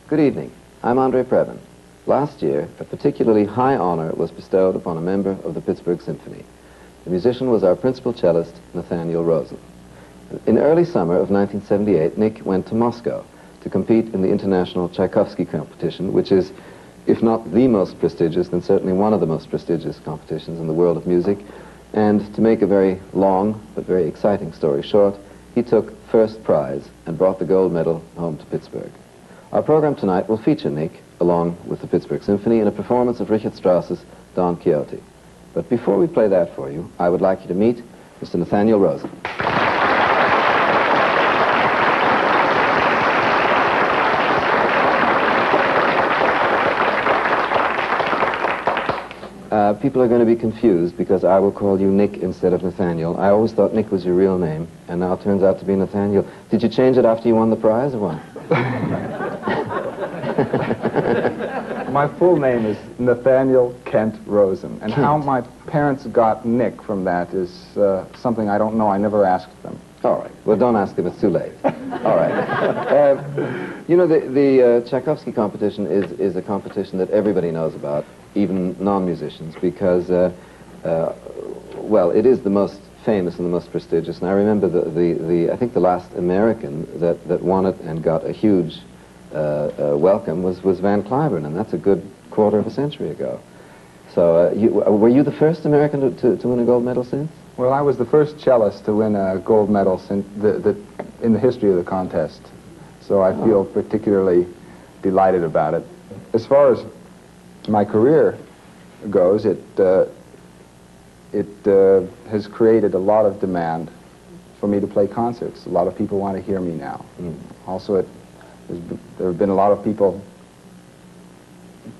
Good evening. I'm Andre Previn. Last year, a particularly high honor was bestowed upon a member of the Pittsburgh Symphony. The musician was our principal cellist, Nathaniel Rosen. In early summer of 1978, Nick went to Moscow to compete in the international Tchaikovsky competition, which is, if not the most prestigious, then certainly one of the most prestigious competitions in the world of music. And to make a very long but very exciting story short, he took first prize and brought the gold medal home to Pittsburgh. Our program tonight will feature Nick, along with the Pittsburgh Symphony, in a performance of Richard Strauss's Don Quixote. But before we play that for you, I would like you to meet Mr. Nathaniel Rosen. People are going to be confused because I will call you Nick instead of Nathaniel. I always thought Nick was your real name, and now it turns out to be Nathaniel. Did you change it after you won the prize or what? My full name is Nathaniel Kent Rosen, and how my parents got Nick from that is something I don't know. I never asked them. All right. Well, don't ask them. It's too late. All right. You know, the Tchaikovsky competition is a competition that everybody knows about, even non-musicians, because, well, it is the most famous and the most prestigious. And I remember I think the last American that won it and got a huge welcome was Van Cliburn, and that's a good quarter of a century ago. So were you the first American to win a gold medal since? Well, I was the first cellist to win a gold medal in the history of the contest, so I feel particularly delighted about it. As far as my career goes, it has created a lot of demand for me to play concerts. A lot of people want to hear me now. Also, there have been a lot of people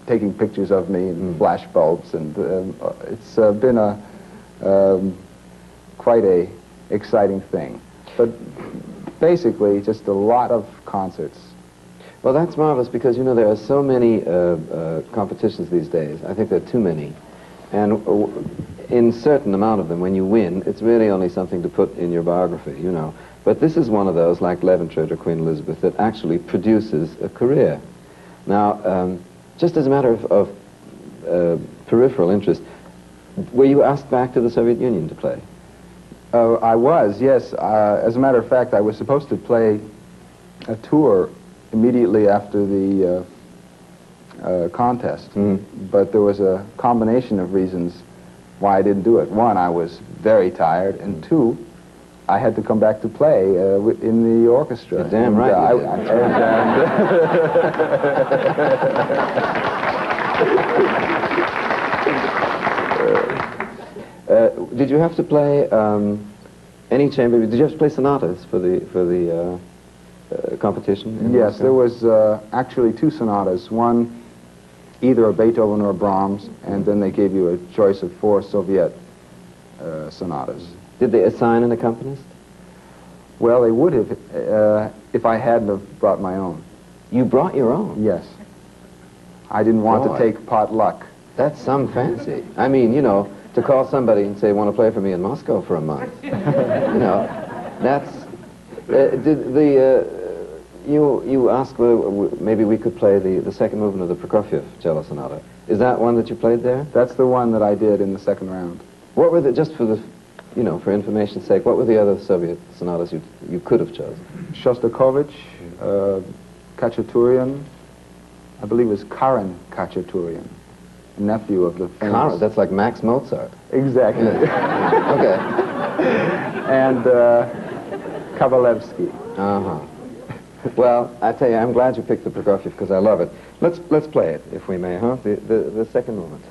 taking pictures of me in flash bulbs, and it's been quite a exciting thing. But basically, just a lot of concerts. Well, that's marvelous, because, you know, there are so many competitions these days. I think there are too many. And in a certain amount of them, when you win, it's really only something to put in your biography, you know. But this is one of those, like Leventred or Queen Elizabeth, that actually produces a career. Now, just as a matter of peripheral interest, were you asked back to the Soviet Union to play? I was, yes. As a matter of fact, I was supposed to play a tour immediately after the contest, but there was a combination of reasons why I didn't do it. One, I was very tired, and two, I had to come back to play in the orchestra. You're damn right you did. Did you have to play any chamber? Did you have to play sonatas for the competition? Yes, there was actually two sonatas. One, either a Beethoven or a Brahms, and then they gave you a choice of 4 Soviet sonatas. Did they assign an accompanist? Well, they would have if I hadn't have brought my own. You brought your own? Yes. I didn't want to take potluck. That's some fancy. I mean, you know, to call somebody and say, want to play for me in Moscow for a month. You know, that's... you asked whether maybe we could play the second movement of the Prokofiev cello sonata. Is that one that you played there? That's the one that I did in the second round. What were just for the, you know, for information's sake, what were the other Soviet sonatas you could have chosen? Shostakovich, Khachaturian, I believe it was Karen Khachaturian, nephew of the famous... Karen, that's like Max Mozart. Exactly. Okay. And Kavalevsky. Uh-huh. Well, I tell you, I'm glad you picked the Prokofiev because I love it. Let's play it, if we may, huh? The second movement.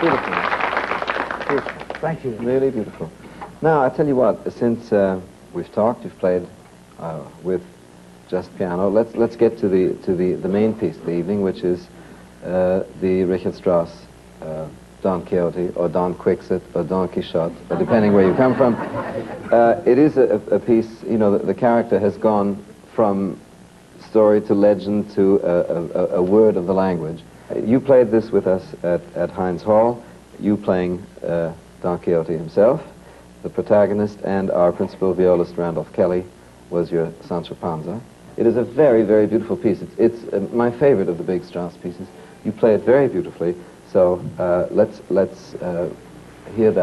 Beautiful. Beautiful. Thank you. Really beautiful. Now, I tell you what, since we've talked, you've played with just piano, let's get to the main piece of the evening, which is the Richard Strauss Don Quixote, or Don Quixote, or Don Quixote, or depending where you come from. It is a piece, you know, the character has gone from story to legend to a word of the language. You played this with us at Heinz Hall, you playing Don Quixote himself, the protagonist, and our principal violist, Randolph Kelly, was your Sancho Panza. It is a very, very beautiful piece. It's my favorite of the big Strauss pieces. You play it very beautifully, so let's hear that.